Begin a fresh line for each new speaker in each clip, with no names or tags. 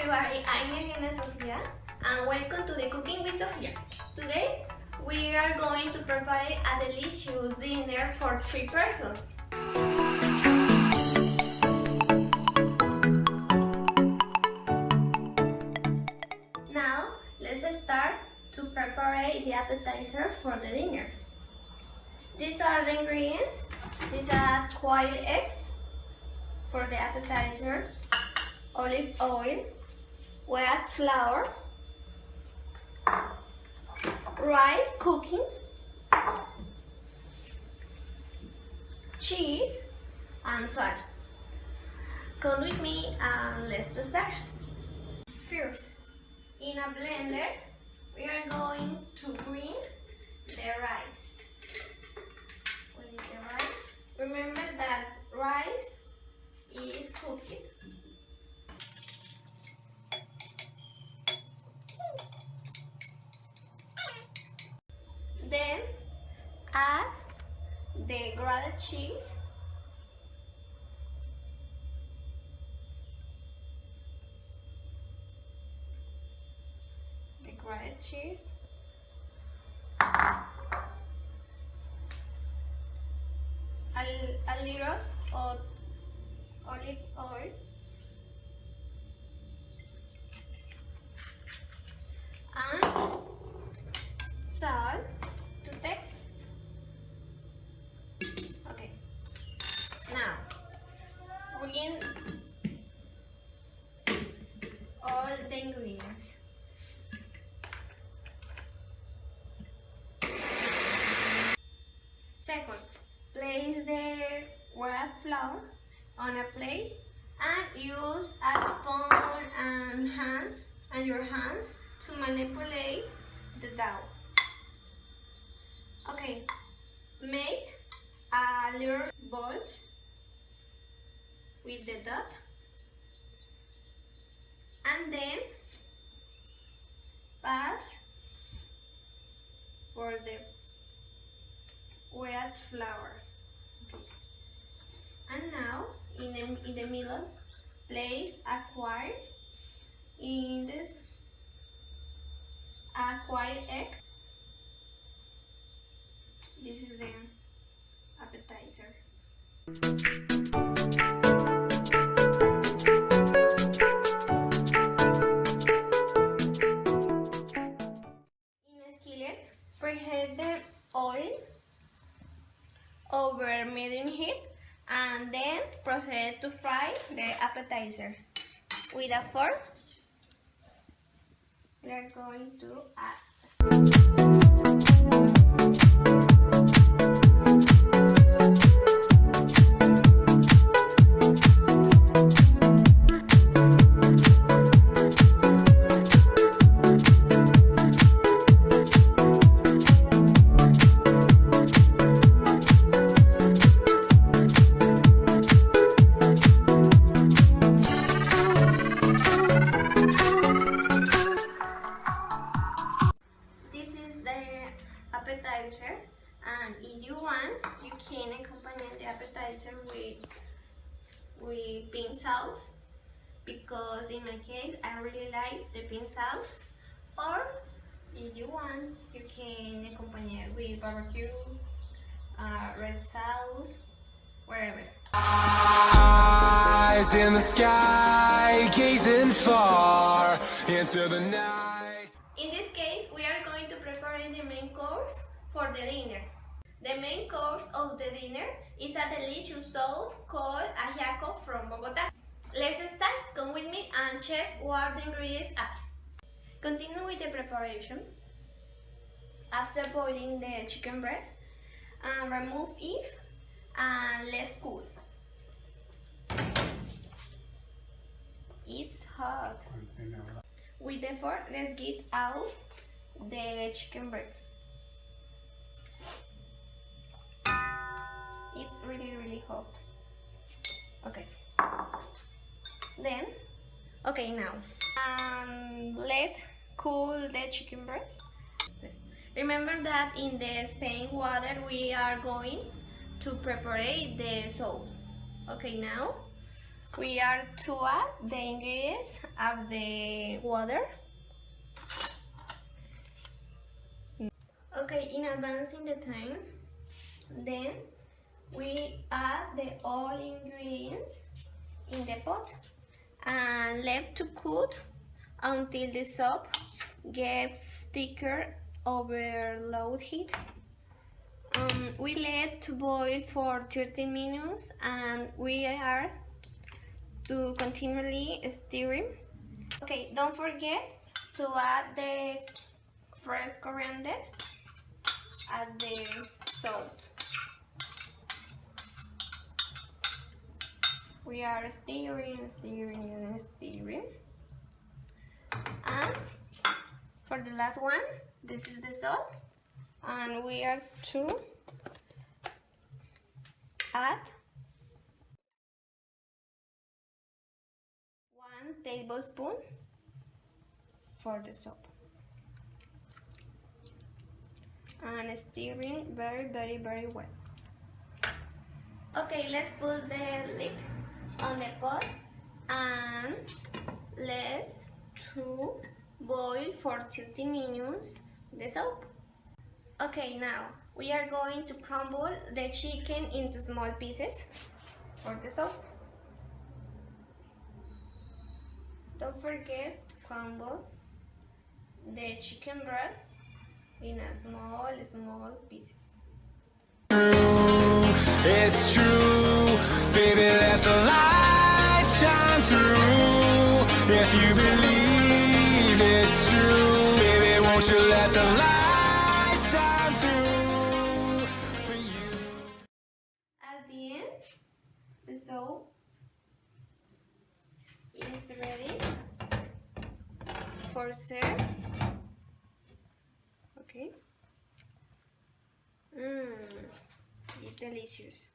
everybody, I'm Elena Sofia and welcome to the Cooking with Sofia. Today we are going to prepare a delicious dinner for 3 persons. Now let's start to prepare the appetizer for the dinner. These are the ingredients. These are quail eggs for the appetizer, olive oil, white flour, rice cooking, cheese, and salt. Come with me and let's start. First, in a blender, we are going to grind the rice. What is the rice? Remember that rice is cooking. Then add the grated cheese, a little of olive oil, and salt to taste. Okay, now bring all the ingredients. Second, place the white flour on a plate and use a spoon and your hands to manipulate the dough. Okay, make a little balls with the dot and then pass for the white flour. Okay. And now in the middle, place a quail egg. This is the appetizer. In a skillet, preheat the oil over medium heat and then proceed to fry the appetizer. With a fork, we are going to add appetizer, and if you want, you can accompany the appetizer with pink sauce, because in my case I really like the pink sauce. Or if you want, you can accompany it with barbecue, red sauce, wherever.
Eyes in the sky, gazing far into the night.
In this case, we are going to prepare the main course for the dinner. The main course of the dinner is a delicious soup called ajiaco from Bogota. Let's start. Come with me and check what the ingredients are. Continue with the preparation. After boiling the chicken breast, remove it and let's cool. It's hot. With the fork, let's get out the chicken breast. It's really hot. Okay. Then, okay, now let cool the chicken breast. Remember that in the same water we are going to prepare the soup. Okay, now we are to add the ingredients of the water. Okay, in advancing the time, then we add the all ingredients in the pot and let to cook until the soup gets thicker over low heat. We let to boil for 30 minutes and we are to continually stirring. Okay, don't forget to add the fresh coriander at the salt. We are stirring. And for the last one, this is the salt. And we are to add 1 tablespoon for the soup. And stirring very well. Okay, let's put the lid on the pot and let's to boil for 30 minutes the soup. Okay, now we are going to crumble the chicken into small pieces for the soup. Don't forget to crumble the chicken breast in a small pieces.
It's true, baby, let the light shine through. If you believe it's true, baby, won't you let the light shine through for you.
At the end, the soup is ready for serve. Okay. It's delicious.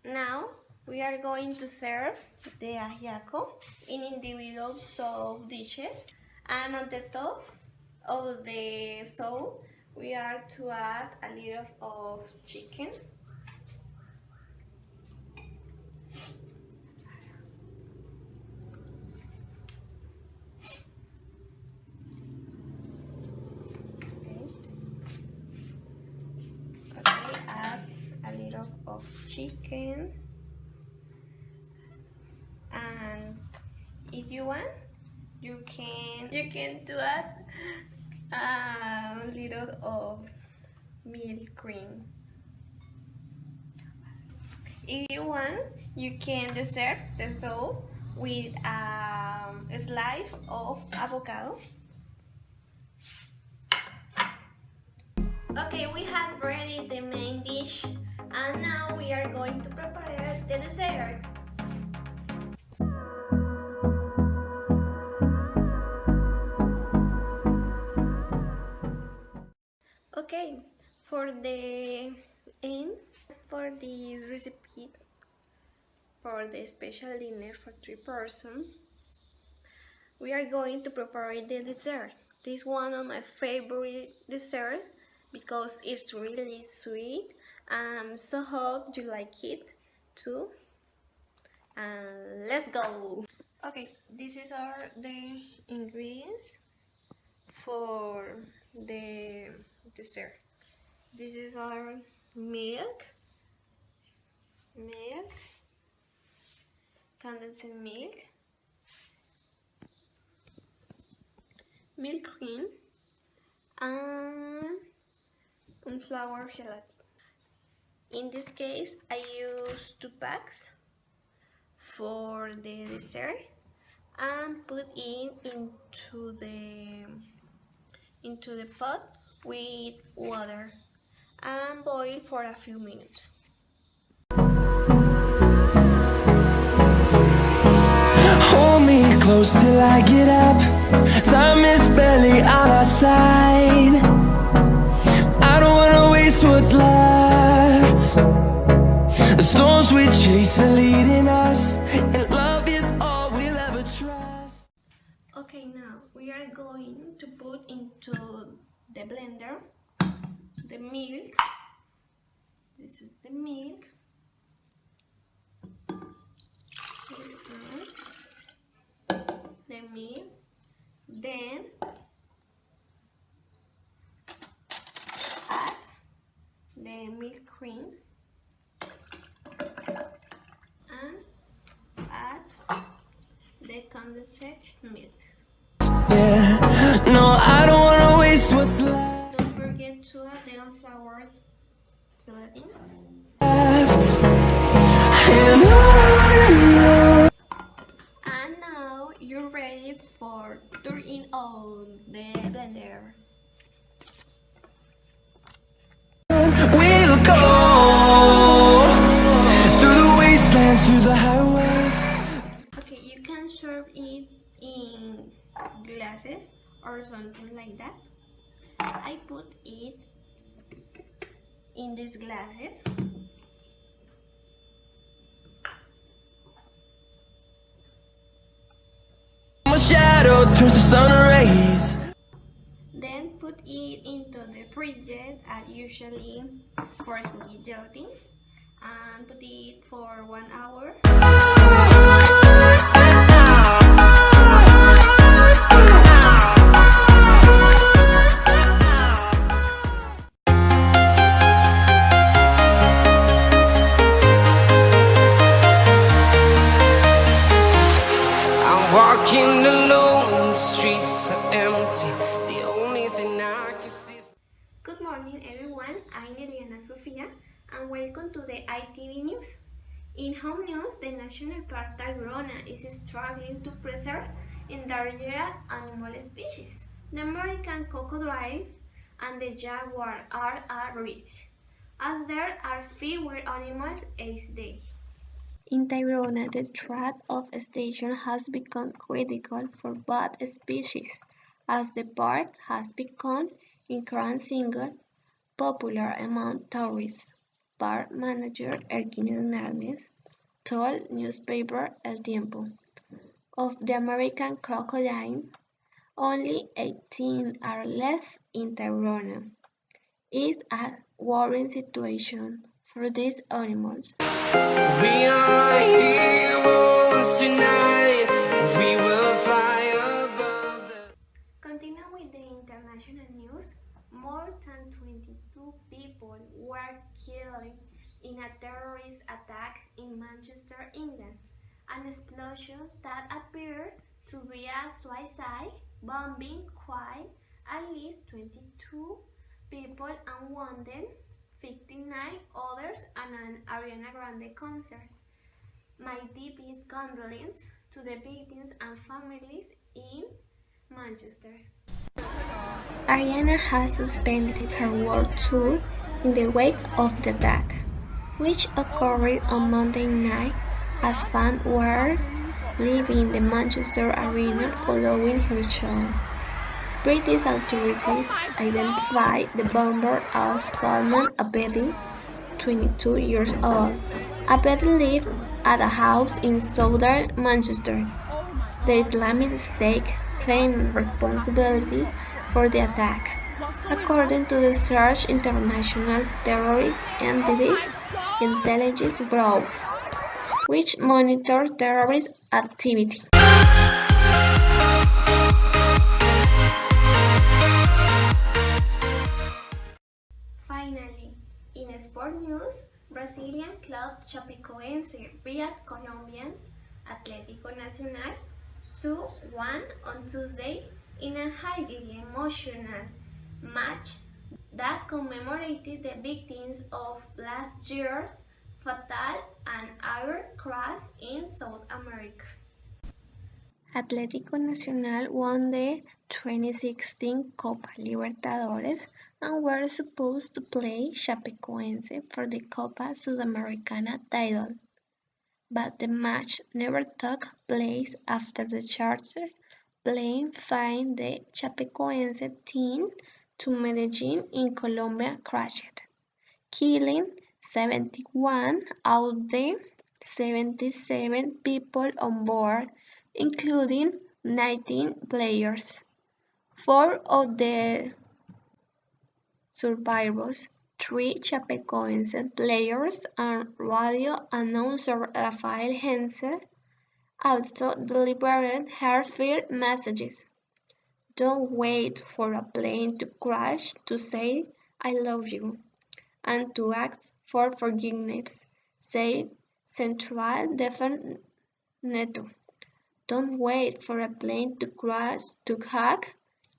Now we are going to serve the ajiaco in individual soup dishes, and on the top of the soup we are to add a little of chicken. Add a little of chicken, and if you want, you can to add a little of milk cream. If you want, you can dessert the soup with a slice of avocado. Okay, we have ready the main dish, and now we are going to prepare the dessert. Okay, for the end, for this recipe, for the special dinner for 3 persons, we are going to prepare the dessert. This is one of my favorite desserts because it's really sweet. So hope you like it too. And let's go. Okay, this is the ingredients for the dessert. This is our milk, condensed milk cream, and flour gelatin. In this case, I use 2 packs for the dessert and put it into the pot with water and boil for a few minutes.
Hold me close till I get up. Time is barely on our side. I don't wanna waste what's left. The storms we chase are leading us, and love is all we'll ever trust.
Okay, now we are going to put into the blender the milk. This is the milk. the milk, then add the milk cream and add the condensed milk.
Yeah, no, I don't wanna waste what's left.
Don't forget to add the unfloured gelatin. And now you're ready for turning on the blender.
We'll go through the wastelands, through the highways.
Okay, you can serve it in glasses or something like that. I put it in these glasses.
My shadow turns to sun rays.
Then put it into the fridge as usually for gelatin and put it for 1 hour.
I'm walking alone, the streets are empty. The only thing I can see is
Good morning everyone, I'm Eliana Sofia and welcome to the ITV News. In home news, the National Park Tayrona is struggling to preserve endangered animal species. The American crocodile and the jaguar are at risk, as there are fewer animals each day. In Tayrona, the threat of extinction has become critical for both species, as the park has become increasingly popular among tourists. Park manager Erkin Hernández told newspaper El Tiempo. Of the American crocodile, only 18 are left in Tayrona. It's a worrying situation for these animals.
we are heroes tonight. We will fly above the.
Continue with the international news. More than 22 people were killed in a terrorist attack in Manchester, England. An explosion that appeared to be a suicide bombing killed at least 22 people and wounded 59 others at an Ariana Grande concert. My deepest condolences to the victims and families in Manchester. Ariana has suspended her world tour in the wake of the attack, which occurred on Monday night as fans were leaving the Manchester Arena following her show. British authorities identified the bomber as Salman Abedi, 22 years old. Abedi lived at a house in southern Manchester. The Islamic State claimed responsibility for the attack, according to the Search International Terrorist Entities Intelligence Bureau, which monitors terrorist activity. Finally, in sport news, Brazilian club Chapecoense beat Colombians Atlético Nacional 2-1 on Tuesday in a highly emotional match that commemorated the victims of last year's fatal and air crash in South America. Atlético Nacional won the 2016 Copa Libertadores and were supposed to play Chapecoense for the Copa Sudamericana title, but the match never took place after the charter plane flying the Chapecoense team to Medellin in Colombia crashed, killing 71 out of the 77 people on board, including 19 players. 4 of the survivors, 3 Chapecoense players and radio announcer Rafael Hensel,
Also deliberate heartfelt messages. Don't wait for a plane to crash to say I love you and to ask for forgiveness, said Central Neto. Don't wait for a plane to crash to hug,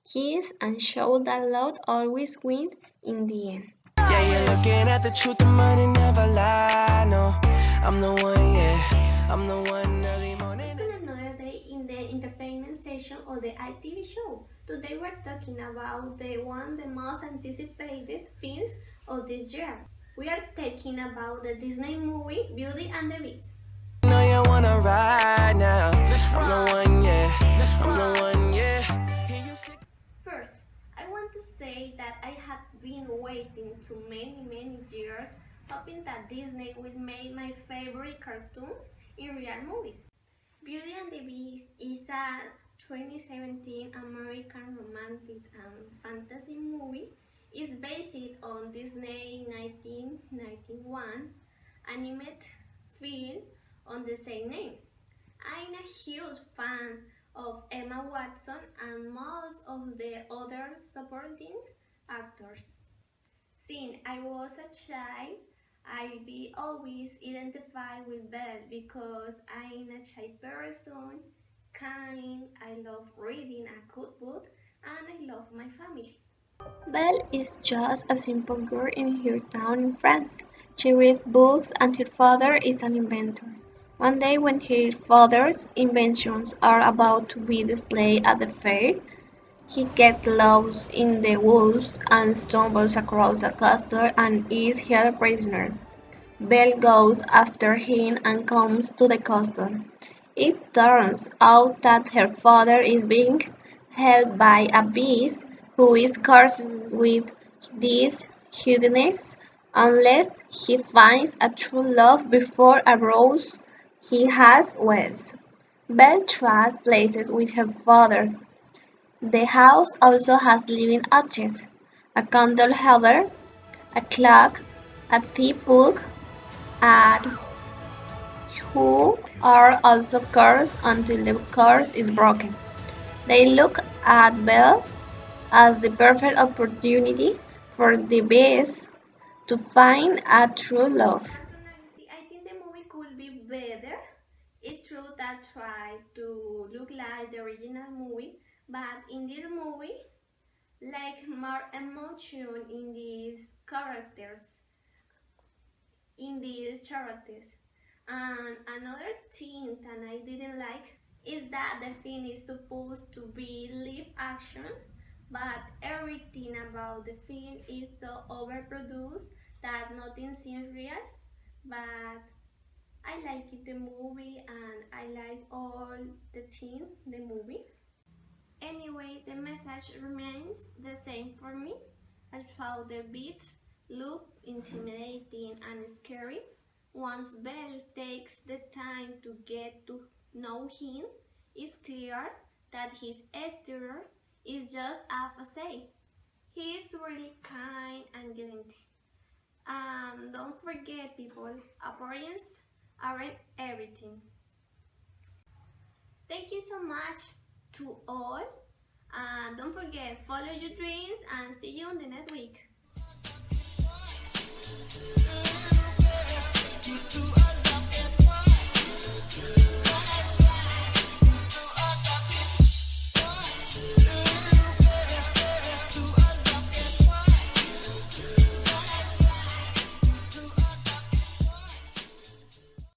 kiss, and show that love always wins in the end.
Yeah, you're looking at the truth, the money never lie. No, I'm the one, yeah, I'm the one early morning.
Another day in the entertainment section of the ITV show. Today we're talking about the most anticipated films of this year. We are talking about the Disney movie Beauty and the Beast.
You know you wanna ride now. I'm the one, yeah, I'm the one, yeah.
First, I want to say that I had been waiting to many years hoping that Disney would make my favorite cartoons in real movies. Beauty and the Beast is a 2017 American romantic and fantasy movie. It's based on Disney 1991 animated film on the same name. I'm a huge fan of Emma Watson and most of the other supporting actors. Since I was a child, I be always identified with Belle because I'm a shy person, kind, I love reading a good book, and I love my family.
Belle is just a simple girl in her town in France. She reads books and her father is an inventor. One day when her father's inventions are about to be displayed at the fair, he gets lost in the woods and stumbles across a castle and is held prisoner. Belle goes after him and comes to the castle. It turns out that her father is being held by a beast who is cursed with this hideousness unless he finds a true love before a rose he has wears. Belle trades places with her father. The house also has living objects, a candle holder, a clock, a teapot, and who are also cursed until the curse is broken. They look at Belle as the perfect opportunity for the beast to find a true love.
Personality, I think the movie could be better. It's true that tried to look like the original movie, but in this movie, like more emotion in these characters. And another thing that I didn't like is that the film is supposed to be live action, but everything about the film is so overproduced that nothing seems real. But I like the movie and I like all the theme, the movie. Anyway, the message remains the same for me. Although the beats look intimidating and scary, once Belle takes the time to get to know him, it's clear that his exterior is just a facade. He is really kind and gentle. And don't forget, people, appearance aren't everything. Thank you so much to all. And don't forget, follow your dreams and see you in the next week.
Yeah.